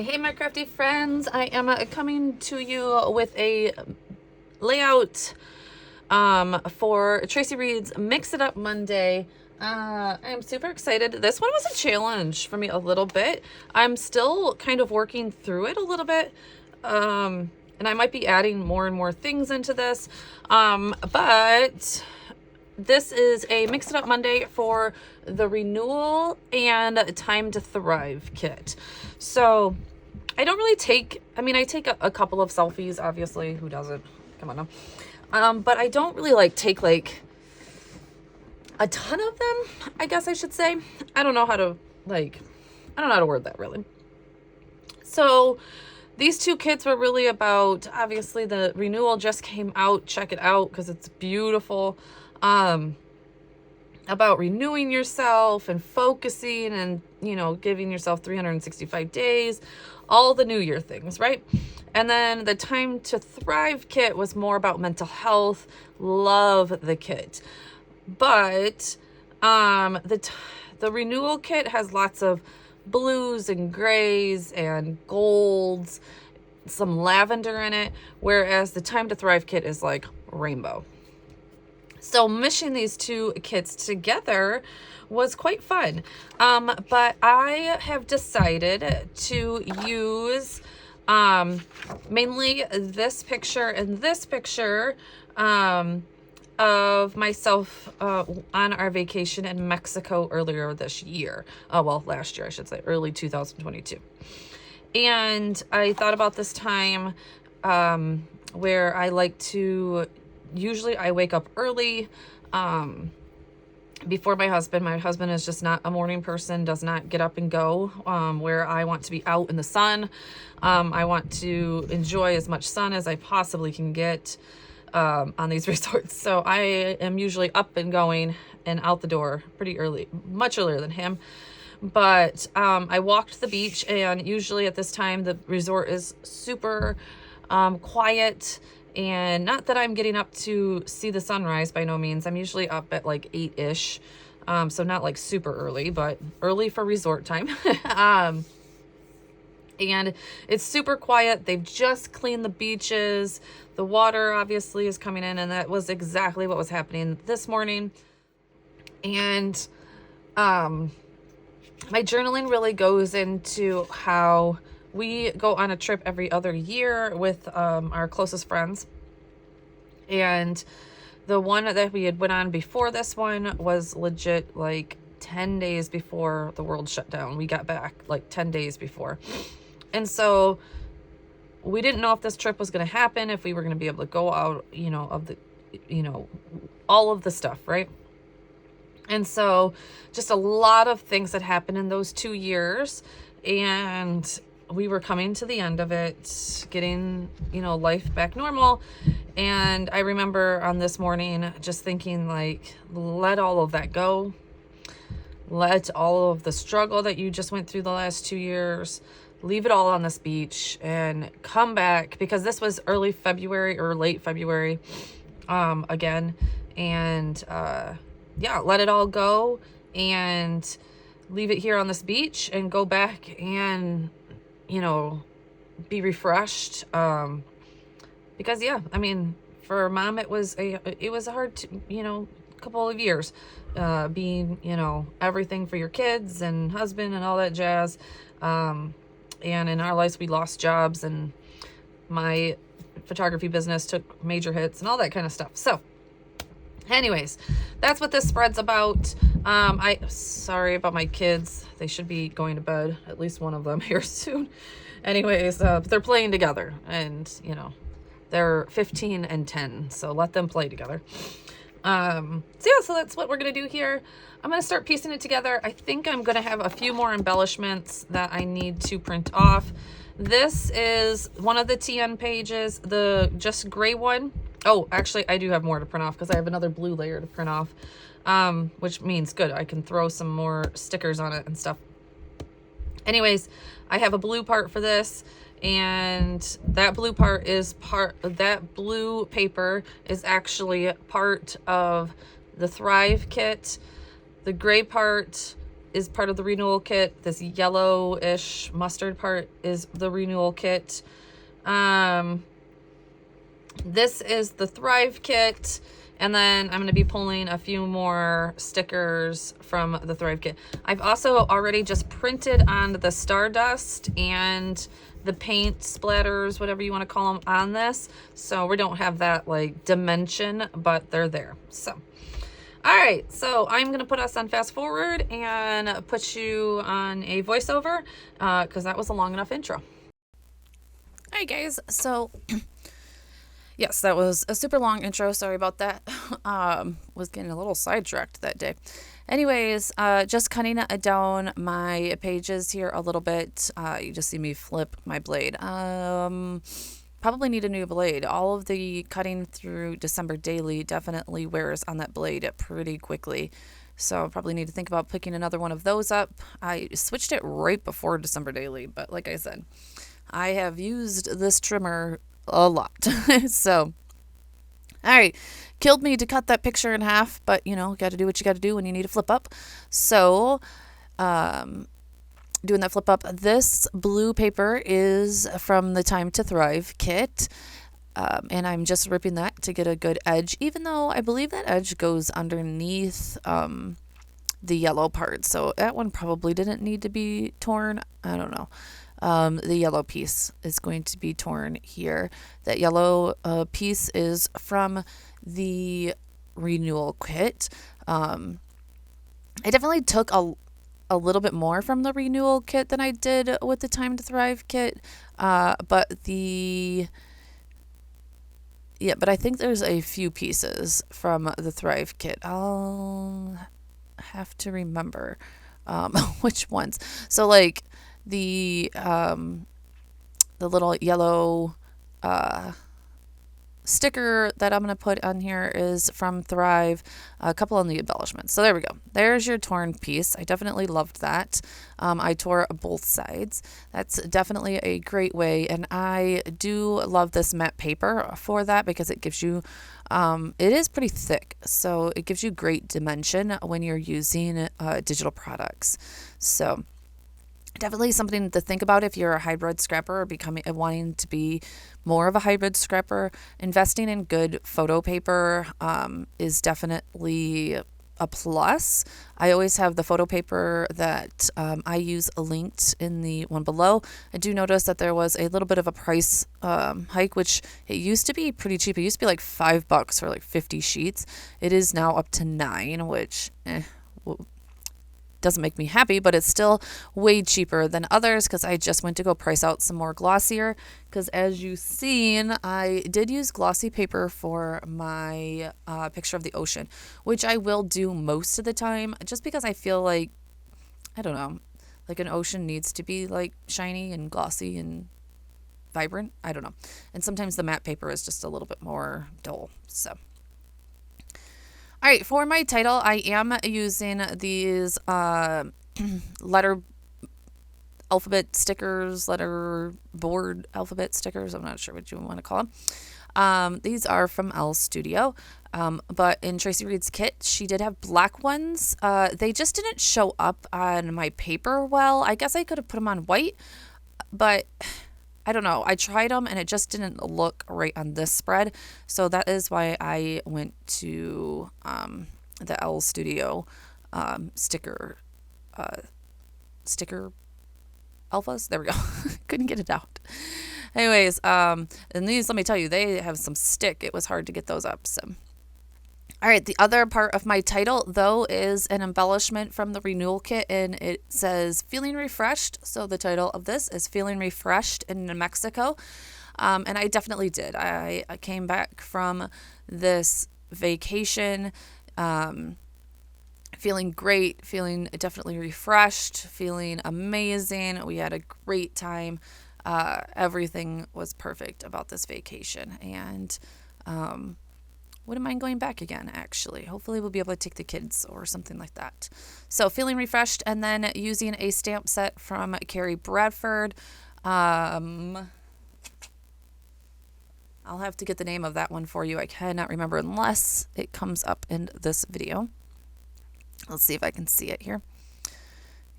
Hey, my crafty friends. I am coming to you with a layout for Traci Reed's Mix It Up Monday. I'm super excited. This one was a challenge for me a little bit. I'm still kind of working through it a little bit. And I might be adding more and more things into this. But this is a Mix It Up Monday for the Renewal and Time to Thrive kit. So I don't really take, I take a couple of selfies, obviously. Who doesn't? Come on now. But I don't really take a ton of them, I guess I should say. I don't know how to word that really. So these two kits were really about, obviously the Renewal just came out. Check it out because it's beautiful. About renewing yourself and focusing and, giving yourself 365 days, all the New Year things, right? And then the Time to Thrive kit was more about mental health. Love the kit. But the Renewal kit has lots of blues and grays and golds, some lavender in it, whereas the Time to Thrive kit is like rainbow. So mishing these two kits together was quite fun. But I have decided to use mainly this picture and this picture of myself on our vacation in Mexico earlier this year. Last year, I should say, early 2022. And I thought about this time where I like to, usually I wake up early before my husband. My husband is just not a morning person, does not get up and go where I want to be out in the sun. I want to enjoy as much sun as I possibly can get on these resorts. So I am usually up and going and out the door pretty early, much earlier than him. But I walked the beach, and usually at this time the resort is super quiet. And not that I'm getting up to see the sunrise by no means. I'm usually up at 8-ish. So not super early, but early for resort time. And it's super quiet. They've just cleaned the beaches. The water obviously is coming in, and that was exactly what was happening this morning. And my journaling really goes into how we go on a trip every other year with our closest friends. And the one that we had went on before this one was legit 10 days before the world shut down. We got back 10 days before. And so we didn't know if this trip was going to happen, if we were going to be able to go out, all of the stuff, right? And so just a lot of things that happened in those 2 years, and we were coming to the end of it, getting, life back normal. And I remember on this morning just thinking let all of that go. Let all of the struggle that you just went through the last 2 years, leave it all on this beach and come back, because this was early February or late February again. And let it all go and leave it here on this beach and go back and be refreshed. Because for Mom, it was a hard, couple of years, being, everything for your kids and husband and all that jazz. And in our lives, we lost jobs, and my photography business took major hits and all that kind of stuff. So anyways, that's what this spread's about. Sorry about my kids. They should be going to bed, at least one of them here soon. Anyways, they're playing together, and they're 15 and 10, so let them play together. So that's what we're gonna do here. I'm gonna start piecing it together. I think I'm gonna have a few more embellishments that I need to print off. This is one of the TN pages, the just gray one. Oh, actually, I do have more to print off because I have another blue layer to print off, which means good. I can throw some more stickers on it and stuff. Anyways, I have a blue part for this, and that blue paper is actually part of the Thrive kit. The gray part is part of the renewal kit. This yellowish mustard part is the renewal kit. This is the Thrive kit. And then I'm going to be pulling a few more stickers from the Thrive kit. I've also already just printed on the Stardust and the paint splatters, whatever you want to call them, on this. So we don't have that like dimension, but they're there. So, all right. So I'm going to put us on fast forward and put you on a voiceover because that was a long enough intro. Hi guys. So yes, that was a super long intro. Sorry about that. Was getting a little sidetracked that day. Anyways, just cutting down my pages here a little bit. You just see me flip my blade. Probably need a new blade. All of the cutting through December daily definitely wears on that blade pretty quickly. So probably need to think about picking another one of those up. I switched it right before December daily, but like I said, I have used this trimmer a lot. So, all right, killed me to cut that picture in half, but you know, got to do what you got to do when you need to flip up. So, doing that flip up. This blue paper is from the Time to Thrive kit. And I'm just ripping that to get a good edge, even though I believe that edge goes underneath the yellow part. So that one probably didn't need to be torn. I don't know. The yellow piece is going to be torn here. That yellow piece is from the renewal kit. I definitely took a little bit more from the renewal kit than I did with the Time to Thrive kit. But I think there's a few pieces from the Thrive kit. I'll have to remember which ones. So like the little yellow sticker that I'm going to put on here is from Thrive, a couple on the embellishments. So there we go. There's your torn piece. I definitely loved that. I tore both sides. That's definitely a great way. And I do love this matte paper for that because it gives you, it is pretty thick. So it gives you great dimension when you're using digital products. So definitely something to think about if you're a hybrid scrapper or wanting to be more of a hybrid scrapper. Investing in good photo paper is definitely a plus. I always have the photo paper that I use linked in the one below. I do notice that there was a little bit of a price hike, which it used to be pretty cheap. It used to be like $5 for like 50 sheets. It is now up to $9, which doesn't make me happy, but it's still way cheaper than others because I just went to go price out some more glossier because as you've seen, I did use glossy paper for my picture of the ocean, which I will do most of the time just because I feel like, I don't know, like an ocean needs to be like shiny and glossy and vibrant. I don't know. And sometimes the matte paper is just a little bit more dull. So all right, for my title, I am using these letter alphabet stickers, letter board alphabet stickers. I'm not sure what you want to call them. These are from Elle Studio. But in Traci Reed's kit, she did have black ones. They just didn't show up on my paper well. I guess I could have put them on white, but I don't know. I tried them and it just didn't look right on this spread. So that is why I went to the Elle Studio sticker alphas. There we go. Couldn't get it out. Anyways, and these, let me tell you, they have some stick. It was hard to get those up. So. All right, the other part of my title, though, is an embellishment from the renewal kit, and it says Feeling Refreshed. So the title of this is Feeling Refreshed in New Mexico. And I definitely did. I came back from this vacation feeling great, feeling definitely refreshed, feeling amazing. We had a great time. Everything was perfect about this vacation. And wouldn't mind going back again, actually. Hopefully we'll be able to take the kids or something like that. So feeling refreshed, and then using a stamp set from Kerri Bradford. I'll have to get the name of that one for you. I cannot remember unless it comes up in this video. Let's see if I can see it here.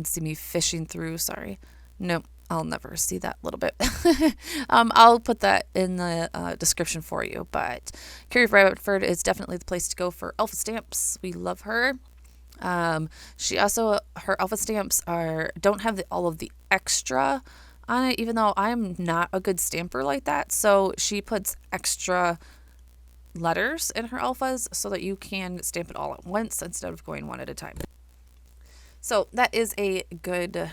can see me fishing through. Sorry. Nope. I'll never see that little bit. I'll put that in the description for you. But Kerri Bradford is definitely the place to go for alpha stamps. We love her. She also, her alpha stamps don't have all of the extra on it, even though I'm not a good stamper like that. So she puts extra letters in her alphas so that you can stamp it all at once instead of going one at a time. So that is a good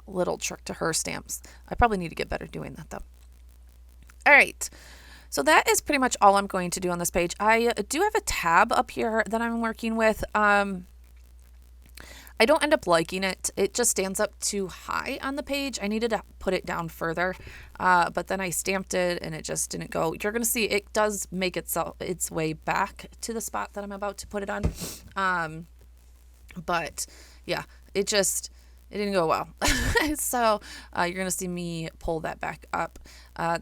little trick to her stamps. I probably need to get better doing that though. All right. So that is pretty much all I'm going to do on this page. I do have a tab up here that I'm working with. I don't end up liking it. It just stands up too high on the page. I needed to put it down further, but then I stamped it and it just didn't go. You're going to see it does make its way back to the spot that I'm about to put it on. But yeah, it didn't go well. So you're going to see me pull that back up.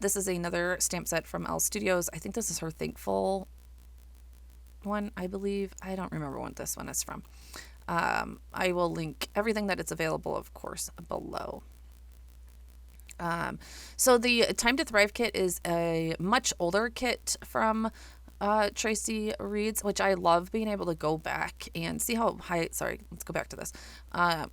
This is another stamp set from Elle Studios. I think this is her Thankful one, I believe. I don't remember what this one is from. I will link everything that it's available, of course, below. So the Time to Thrive kit is a much older kit from Traci Reads, which I love being able to go back and see how high, sorry, let's go back to this.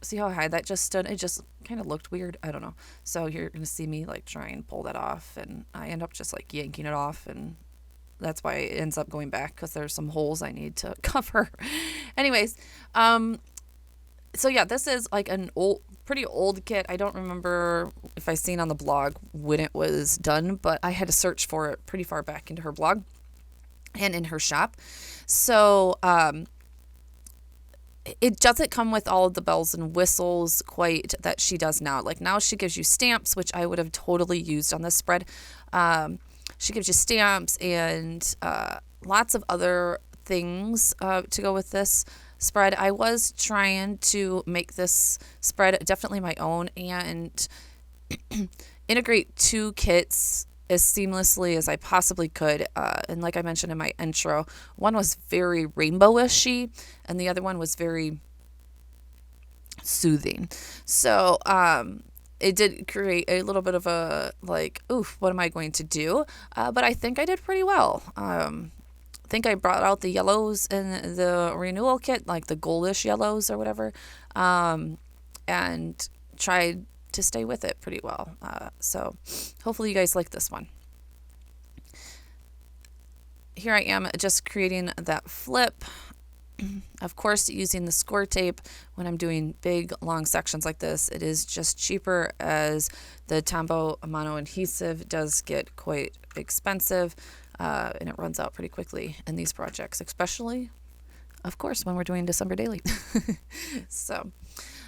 See how high that just stood. It just kind of looked weird. I don't know. So you're going to see me like try and pull that off, and I end up just like yanking it off, and that's why it ends up going back, because there's some holes I need to cover. Anyways, so yeah, this is like an pretty old kit. I don't remember if I seen on the blog when it was done, but I had to search for it pretty far back into her blog and in her shop. So it doesn't come with all of the bells and whistles quite that she does now. Like now she gives you stamps, which I would have totally used on this spread. She gives you stamps and lots of other things to go with this spread. I was trying to make this spread definitely my own and integrate two kits as seamlessly as I possibly could. And like I mentioned in my intro, one was very rainbowish-y and the other one was very soothing. So it did create a little bit of a like, oof, what am I going to do? But I think I did pretty well. I think I brought out the yellows in the renewal kit, like the goldish yellows or whatever, and tried to stay with it pretty well. So hopefully you guys like this one. Here I am just creating that flip. Of course, using the score tape when I'm doing big, long sections like this, it is just cheaper, as the Tombow mono adhesive does get quite expensive, and it runs out pretty quickly in these projects, especially, of course, when we're doing December daily. So,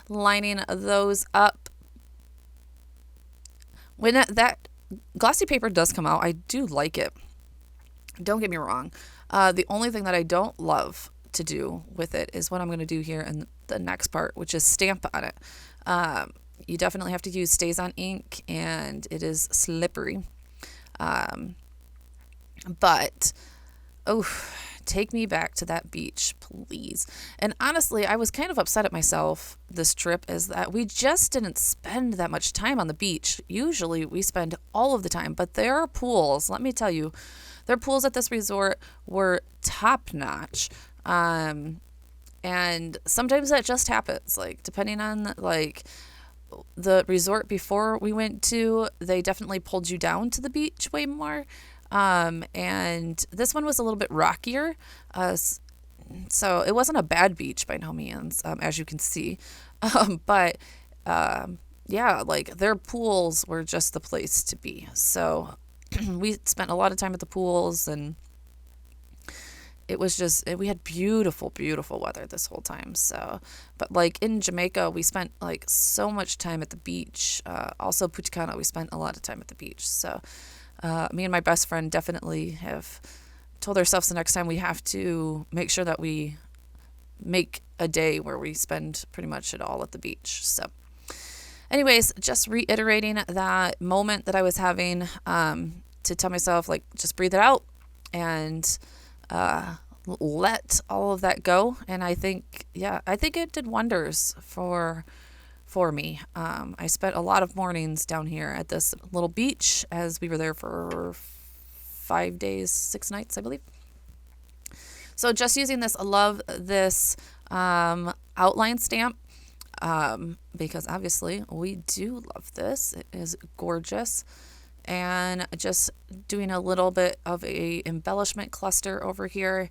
lining those up. When that glossy paper does come out, I do like it. Don't get me wrong. The only thing that I don't love to do with it is what I'm going to do here in the next part, which is stamp on it. You definitely have to use Stays On ink, and it is slippery. But take me back to that beach, please. And honestly, I was kind of upset at myself this trip, is that we just didn't spend that much time on the beach. Usually we spend all of the time, but their pools, let me tell you, their pools at this resort were top notch. And sometimes that just happens, like depending on like the resort before we went to, they definitely pulled you down to the beach way more. And this one was a little bit rockier. So it wasn't a bad beach by no means, as you can see. But yeah, like their pools were just the place to be. So we spent a lot of time at the pools, and it was just, we had beautiful, beautiful weather this whole time. So, but like in Jamaica, we spent like so much time at the beach. Also Punta Cana, we spent a lot of time at the beach. So, me and my best friend definitely have told ourselves the next time we have to make sure that we make a day where we spend pretty much it all at the beach. So anyways, just reiterating that moment that I was having, to tell myself, like, just breathe it out and let all of that go. And I think it did wonders for for me. I spent a lot of mornings down here at this little beach as we were there for 5 days, 6 nights, I believe. So just using this, I love this outline stamp because obviously we do love this. It is gorgeous. And just doing a little bit of a embellishment cluster over here.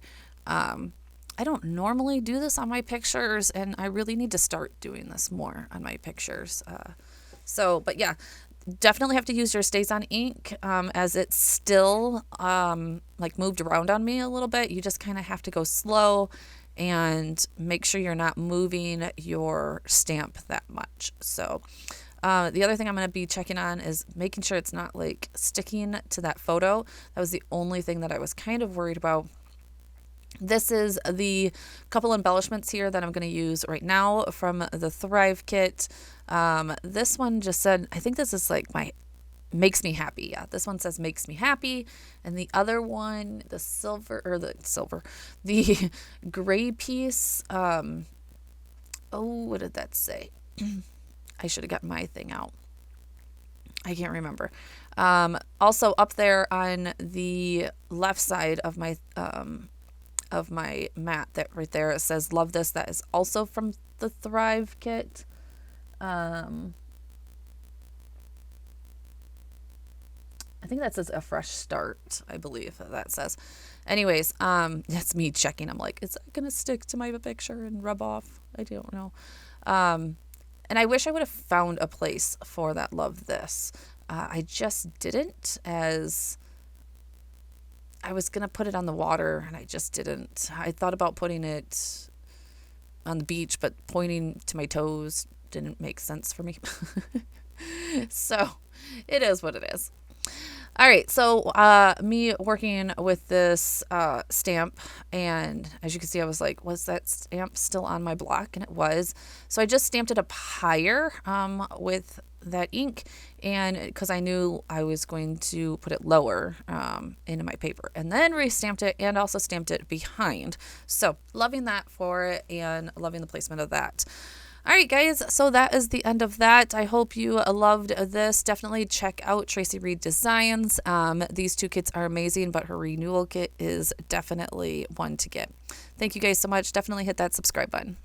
I don't normally do this on my pictures, and I really need to start doing this more on my pictures. But yeah, definitely have to use your StazOn ink as it's still like moved around on me a little bit. You just kind of have to go slow and make sure you're not moving your stamp that much. So the other thing I'm going to be checking on is making sure it's not like sticking to that photo. That was the only thing that I was kind of worried about. This is the couple embellishments here that I'm going to use right now from the Thrive kit. This one just said, I think this is like makes me happy. Yeah, this one says makes me happy. And the other one, the gray piece. What did that say? I should have got my thing out. I can't remember. Also up there on the left side of my mat, that right there, it says love this. That is also from the Thrive kit. I think that says a fresh start, I believe that says. Anyways, that's me checking. I'm like, is that gonna stick to my picture and rub off? I don't know. And I wish I would have found a place for that love this. I just didn't, as I was going to put it on the water and I just didn't. I thought about putting it on the beach, but pointing to my toes didn't make sense for me. So it is what it is. All right, so me working with this stamp, and as you can see, I was like, was that stamp still on my block? And it was. So I just stamped it up higher with that ink, and because I knew I was going to put it lower into my paper, and then restamped it and also stamped it behind. So loving that for it and loving the placement of that. All right, guys, so that is the end of that. I hope you loved this. Definitely check out Traci Reed Designs. These two kits are amazing, but her renewal kit is definitely one to get. Thank you guys so much. Definitely hit that subscribe button.